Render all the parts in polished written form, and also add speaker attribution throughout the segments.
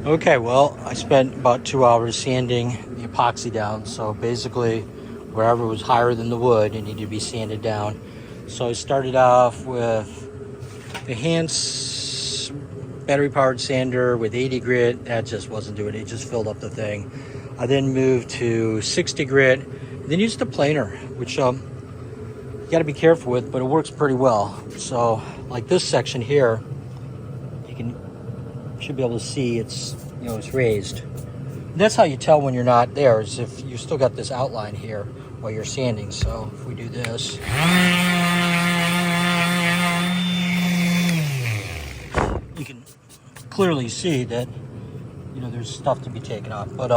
Speaker 1: Okay, well, I spent about 2 hours sanding the epoxy down. So basically, wherever was higher than the wood, it needed to be sanded down. So I started off with the Hans battery-powered sander with 80 grit. That just wasn't doing it. It just filled up the thing. I then moved to 60 grit, and then used a planer, which you got to be careful with, but it works pretty well. So, like this section here, should be able to see it's it's raised. And that's how you tell when you're not there, is if you still got this outline here while you're sanding. So if we do this, you can clearly see that there's stuff to be taken off. But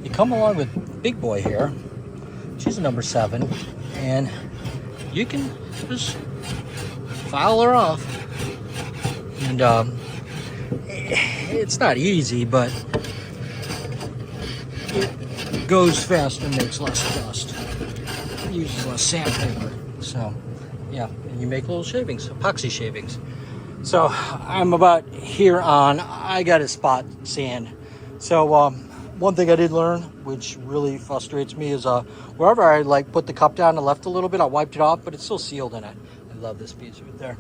Speaker 1: you come along with Big Boy here. She's a number 7, and you can just file her off. And it's not easy, but it goes faster and makes less dust. It uses less sandpaper. So, yeah, and you make little shavings, epoxy shavings. So, I'm about here on, I got to spot sand. So, one thing I did learn, which really frustrates me, is wherever I put the cup down and left a little bit, I wiped it off, but it's still sealed in it. I love this piece right there.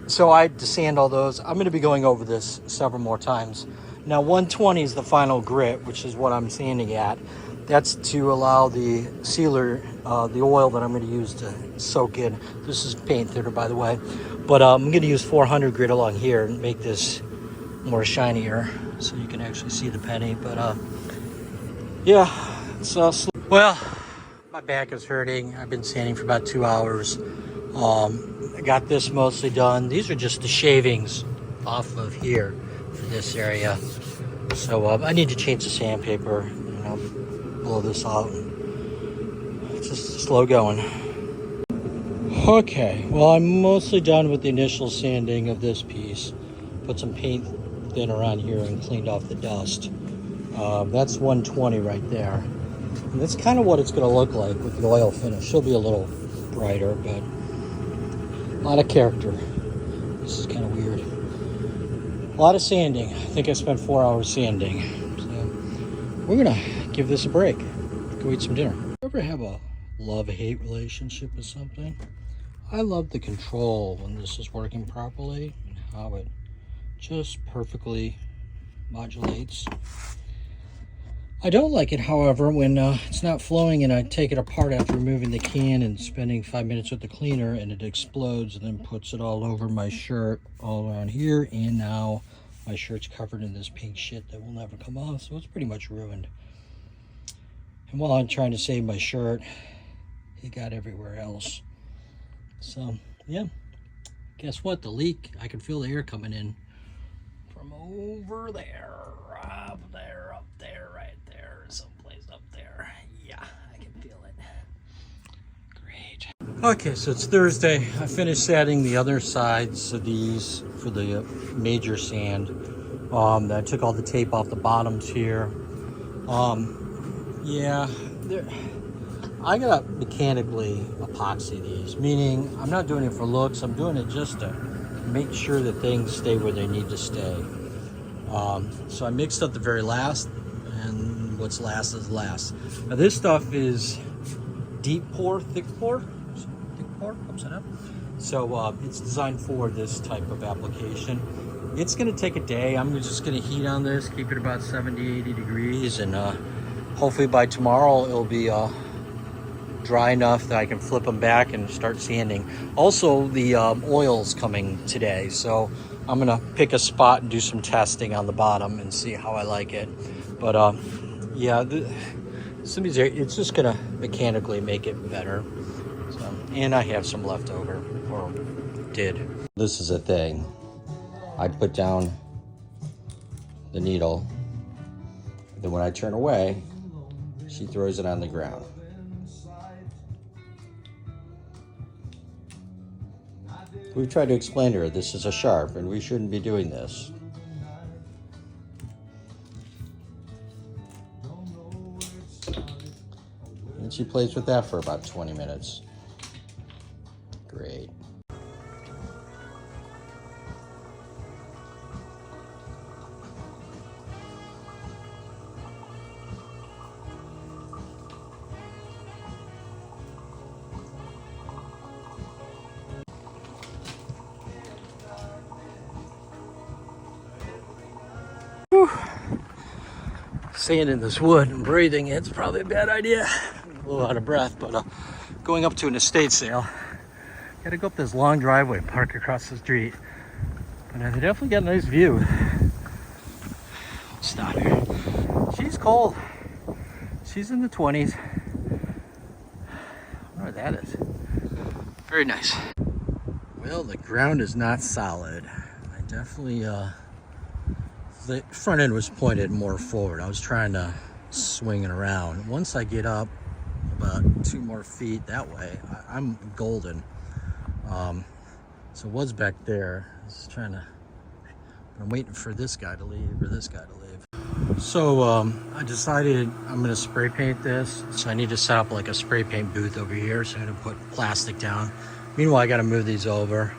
Speaker 1: So I had to sand all those. I'm going to be going over this several more times. Now 120 is the final grit, which is what I'm sanding at. That's to allow the sealer, the oil that I'm going to use to soak in. This is paint thinner, by the way. But I'm going to use 400 grit along here and make this more shinier so you can actually see the penny. But yeah, it's well, my back is hurting. I've been sanding for about 2 hours. I got this mostly done. These are just the shavings off of here for this area. So I need to change the sandpaper, blow this out. It's just slow going. Okay, well, I'm mostly done with the initial sanding of this piece. Put some paint thinner on here and cleaned off the dust. That's 120 right there. And that's kind of what it's going to look like with the oil finish. She'll be a little brighter, but a lot of character. This is kind of weird. A lot of sanding. I think I spent 4 hours sanding. So we're gonna give this a break. Go eat some dinner. Ever have a love-hate relationship with something? I love the control when this is working properly and how it just perfectly modulates. I don't like it, however, when it's not flowing and I take it apart after removing the can and spending 5 minutes with the cleaner, and it explodes and then puts it all over my shirt, all around here, and now my shirt's covered in this pink shit that will never come off, so it's pretty much ruined. And while I'm trying to save my shirt, it got everywhere else. So, yeah. Guess what? The leak, I can feel the air coming in from over there, up there, right there, someplace up there. Yeah, I can feel it. Great. Okay, so it's Thursday. I finished sanding the other sides of these for the major sand. I took all the tape off the bottoms here. Yeah, I gotta mechanically epoxy these, meaning I'm not doing it for looks. I'm doing it just to make sure that things stay where they need to stay. So I mixed up the very last, and what's last is last. Now this stuff is deep pour, thick pour, upside up. So it's designed for this type of application. It's gonna take a day. I'm just gonna heat on this, keep it about 70, 80 degrees, and hopefully by tomorrow it'll be dry enough that I can flip them back and start sanding. Also, the oil's coming today, so I'm gonna pick a spot and do some testing on the bottom and see how I like it. But yeah, it's just gonna mechanically make it better. So, and I have some left over, or did. This is a thing. I put down the needle, then when I turn away, she throws it on the ground. We've tried to explain to her this is a sharp and we shouldn't be doing this. And she plays with that for about 20 minutes. Great. Sanding this wood and breathing, it's probably a bad idea. I'm a little out of breath, but going up to an estate sale, gotta go up this long driveway, park across the street. But I definitely got a nice view. Stop here. She's cold. She's in the 20s. I wonder what that is. Very nice. Well, the ground is not solid. I definitely the front end was pointed more forward. I was trying to swing it around. Once I get up about 2 more feet that way, I'm golden. So what's back there? I'm waiting for this guy to leave or this guy to leave. So I decided I'm gonna spray paint this. So I need to set up like a spray paint booth over here. So I'm gonna put plastic down. Meanwhile, I gotta move these over.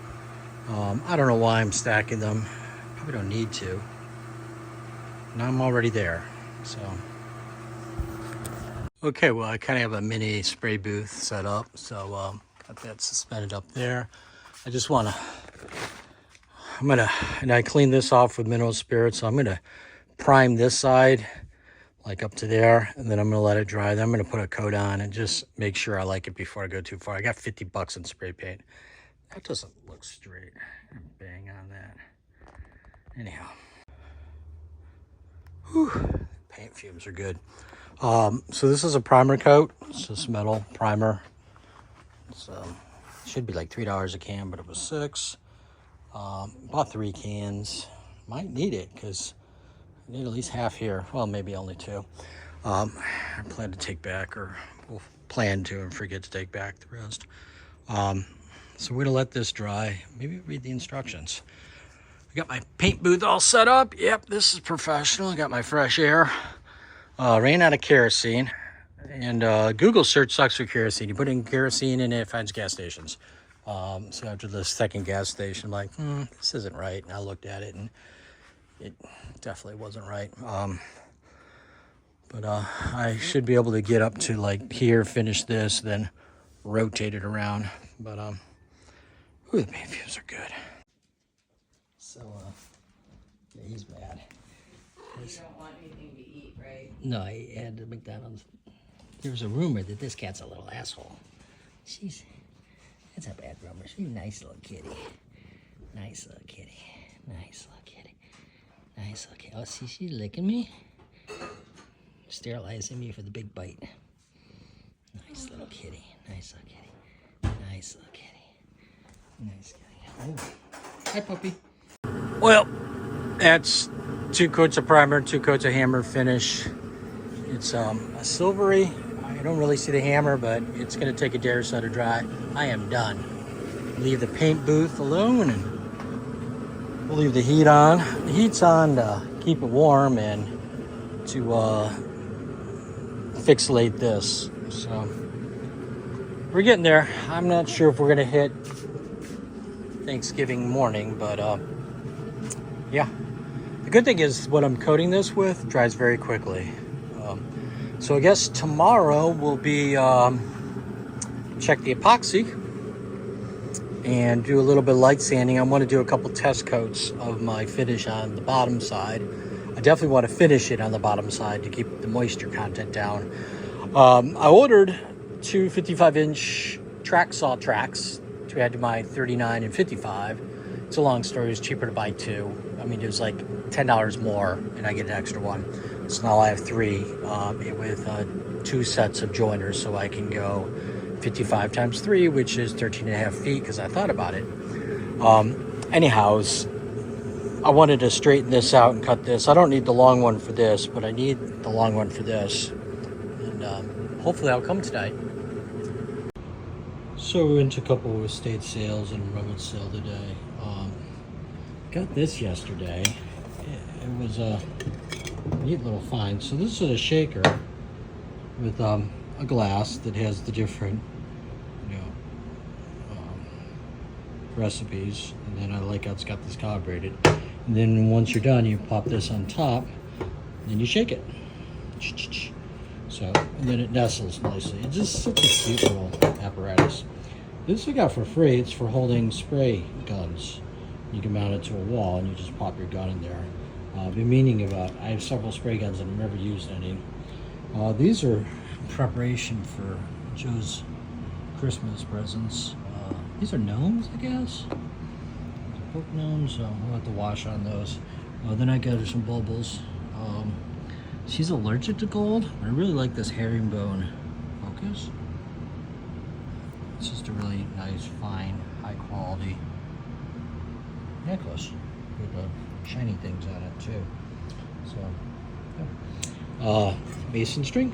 Speaker 1: I don't know why I'm stacking them. Probably don't need to. And I'm already there, so. Okay, well, I kind of have a mini spray booth set up, so got that suspended up there. I just want to, and I cleaned this off with mineral spirits, so I'm going to prime this side, like up to there, and then I'm going to let it dry. Then I'm going to put a coat on and just make sure I like it before I go too far. I got $50 in spray paint. That doesn't look straight. Bang on that. Anyhow. Whew, paint fumes are good. So this is a primer coat. It's this metal primer. It's should be like $3 a can, but it was $6. Bought 3 cans. Might need it because I need at least half here. Well, maybe only 2. I plan to take back, or we'll plan to and forget to take back the rest. So we're gonna let this dry. Maybe read the instructions. I got my paint booth all set up. Yep, this is professional. I got my fresh air. Ran out of kerosene. And Google search sucks for kerosene. You put in kerosene and it finds gas stations. So after the second gas station, I'm like, this isn't right. And I looked at it and it definitely wasn't right. But I should be able to get up to like here, finish this, then rotate it around. But ooh, the paint fumes are good. So, yeah, he's mad.
Speaker 2: You don't want anything to eat, right?
Speaker 1: No, I had the McDonald's. There was a rumor that this cat's a little asshole. That's a bad rumor. She's a nice little kitty. Nice little kitty. Nice little kitty. Nice little kitty. Oh, see, she's licking me. Sterilizing me for the big bite. Nice little kitty. Nice little kitty. Nice little kitty. Nice kitty. Oh. Hi, puppy. Well, that's 2 coats of primer, 2 coats of hammer finish. It's a silvery. I don't really see the hammer, but it's going to take a day or so to dry. I am done. Leave the paint booth alone, and we'll leave the heat on. The heat's on to keep it warm and to fixate this. So we're getting there. I'm not sure if we're going to hit Thanksgiving morning, but yeah. The good thing is what I'm coating this with dries very quickly. So I guess tomorrow will be check the epoxy and do a little bit of light sanding. I want to do a couple test coats of my finish on the bottom side. I definitely want to finish it on the bottom side to keep the moisture content down. I ordered two 55-inch track saw tracks to add to my 39 and 55. It's a long story. It's cheaper to buy two. I mean, it was like $10 more, and I get an extra one. So now I have three with 2 sets of joiners, so I can go 55 times 3, which is 13.5 feet, because I thought about it. Anyhows, I wanted to straighten this out and cut this. I don't need the long one for this, but I need the long one for this. And hopefully I'll come tonight. So we went to a couple of estate sales and rummage sale today. Got this yesterday. It was a neat little find. So this is a shaker with a glass that has the different, recipes. And then I like how it's got this calibrated. And then once you're done, you pop this on top, and then you shake it. So, and then it nestles nicely. It's just such a cute little apparatus. This I got for free. It's for holding spray guns. You can mount it to a wall and you just pop your gun in there. I've been meaning about, I have several spray guns and I've never used any. These are preparation for Joe's Christmas presents. These are gnomes, I guess. Book gnomes, we'll have to wash on those. Then I got her some bubbles. She's allergic to gold. I really like this herringbone focus. It's just a really nice, fine, high quality necklace with shiny things on it too. So, yeah. Mason string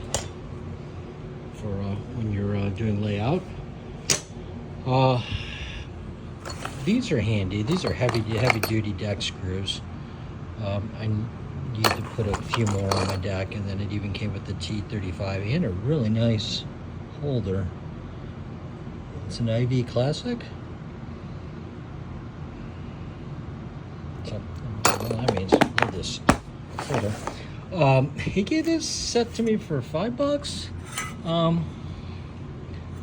Speaker 1: for when you're doing layout. These are handy. These are heavy duty deck screws. I need to put a few more on my deck, and then it even came with the T35 and a really nice holder. It's an IV Classic. So, I don't know what that means. Love this holder. He gave this set to me for $5. I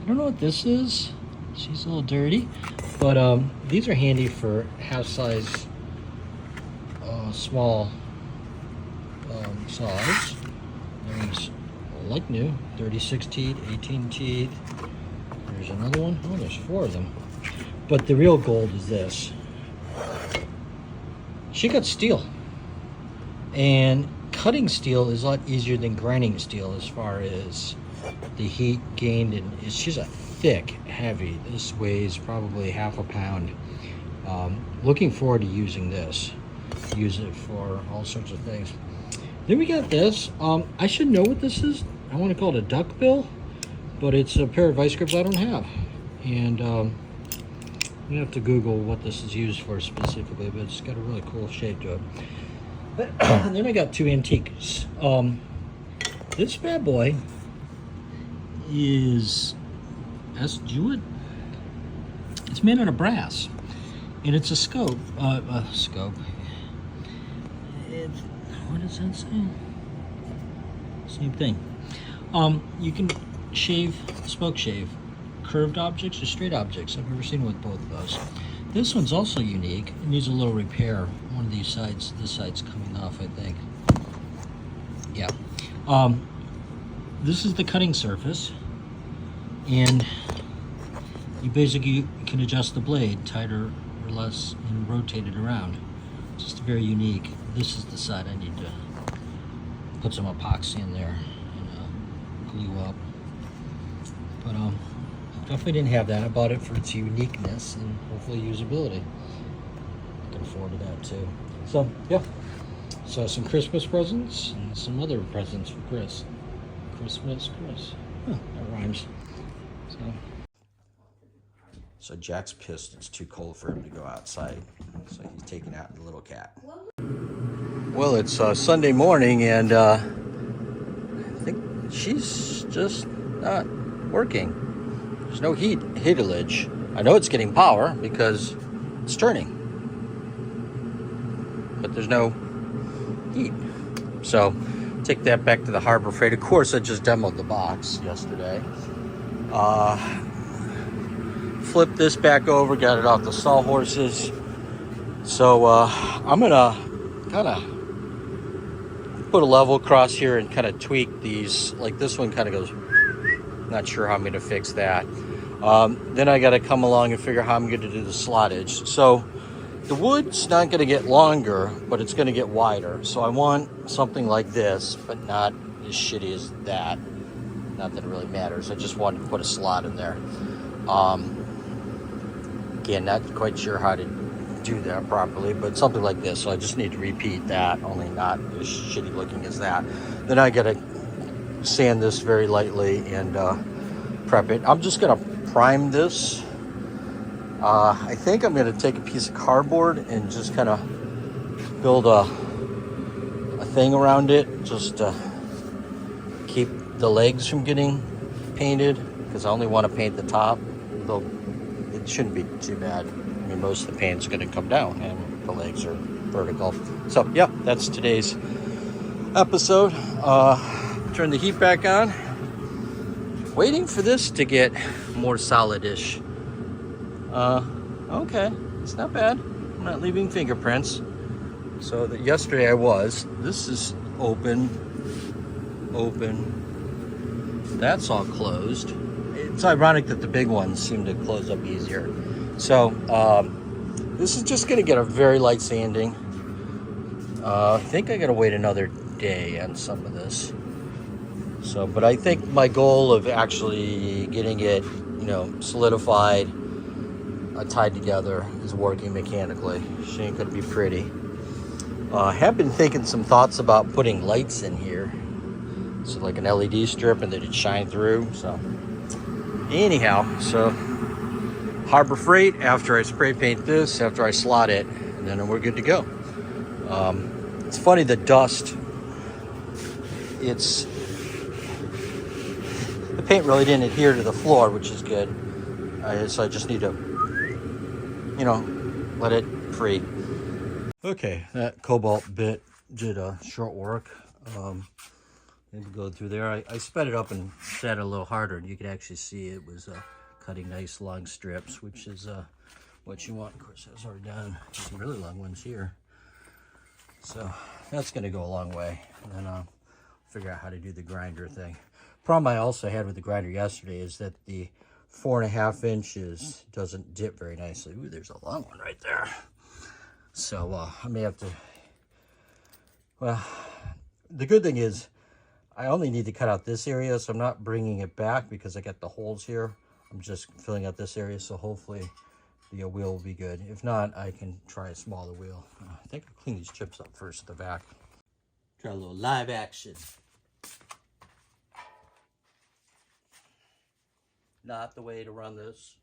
Speaker 1: don't know what this is. She's a little dirty, but these are handy for half-size, small saws. There's like new, 36 teeth, 18 teeth. There's another one. Oh, there's 4 of them. But the real gold is this. She got steel, and cutting steel is a lot easier than grinding steel as far as the heat gained, and it's just a thick, heavy. This weighs probably half a pound. Looking forward to using this. Use it for all sorts of things. Then we got this. I should know what this is. I want to call it a duck bill, but it's a pair of vice grips I don't have. And I'm gonna have to Google what this is used for specifically, but it's got a really cool shape to it. And then I got 2 antiques. This bad boy is Jewett. It's made out of brass, and it's a scope. Scope. What does that say? Same thing. You can smoke shave, curved objects or straight objects. I've never seen with both of those. This one's also unique. It needs a little repair. One of these sides, this side's coming off, I think. Yeah. This is the cutting surface, and you basically can adjust the blade tighter or less and rotate it around. It's just very unique. This is the side I need to put some epoxy in there and glue up. But definitely didn't have that. I bought it for its uniqueness and hopefully usability. Looking forward to that too. So yeah. So some Christmas presents and some other presents for Chris. Christmas, Chris. Huh, that rhymes. So Jack's pissed. It's too cold for him to go outside. So he's taking out the little cat. Well, it's Sunday morning, and I think she's just not working. There's no heatilage. I know it's getting power because it's turning. But there's no heat. So take that back to the Harbor Freight. Of course, I just demoed the box yesterday. Flipped this back over, got it off the sawhorses. So I'm gonna kind of put a level across here and kind of tweak these. Like this one kind of goes, not sure how I'm gonna fix that. Then I gotta come along and figure how I'm gonna do the slottage. So the wood's not gonna get longer, but it's gonna get wider. So I want something like this, but not as shitty as that. Not that it really matters. I just wanted to put a slot in there. Again, not quite sure how to do that properly, but something like this. So I just need to repeat that, only not as shitty looking as that. Then I gotta sand this very lightly and prep it. I'm just gonna prime this. I think I'm gonna take a piece of cardboard and just kind of build a thing around it, just to keep the legs from getting painted, because I only want to paint the top, though it shouldn't be too bad. I mean, most of the paint's going to come down and the legs are vertical. So yeah, that's today's episode. Turn the heat back on. Waiting for this to get more solid-ish. Okay, it's not bad. I'm not leaving fingerprints. So that yesterday I was. This is open. That's all closed. It's ironic that the big ones seem to close up easier. So this is just gonna get a very light sanding. I think I gotta wait another day on some of this. So, but I think my goal of actually getting it, solidified, tied together is working mechanically. She ain't gonna be pretty. I have been thinking some thoughts about putting lights in here. So like an LED strip and then it'd shine through. So anyhow, so Harbor Freight, after I spray paint this, after I slot it, and then we're good to go. It's funny, the dust, the paint really didn't adhere to the floor, which is good. So I just need to, let it free. Okay, that cobalt bit did short work. Maybe go through there. I sped it up and set it a little harder, and you could actually see it was cutting nice long strips, which is what you want. Of course, that's already done. Some really long ones here. So that's going to go a long way. And then I'll figure out how to do the grinder thing. Problem I also had with the grinder yesterday is that the 4.5 inches doesn't dip very nicely. Ooh, there's a long one right there. So I may have to, well, the good thing is I only need to cut out this area, so I'm not bringing it back because I got the holes here. I'm just filling out this area, so hopefully the wheel will be good. If not, I can try a smaller wheel. I think I'll clean these chips up first at the back. Try a little live action. Not the way to run this.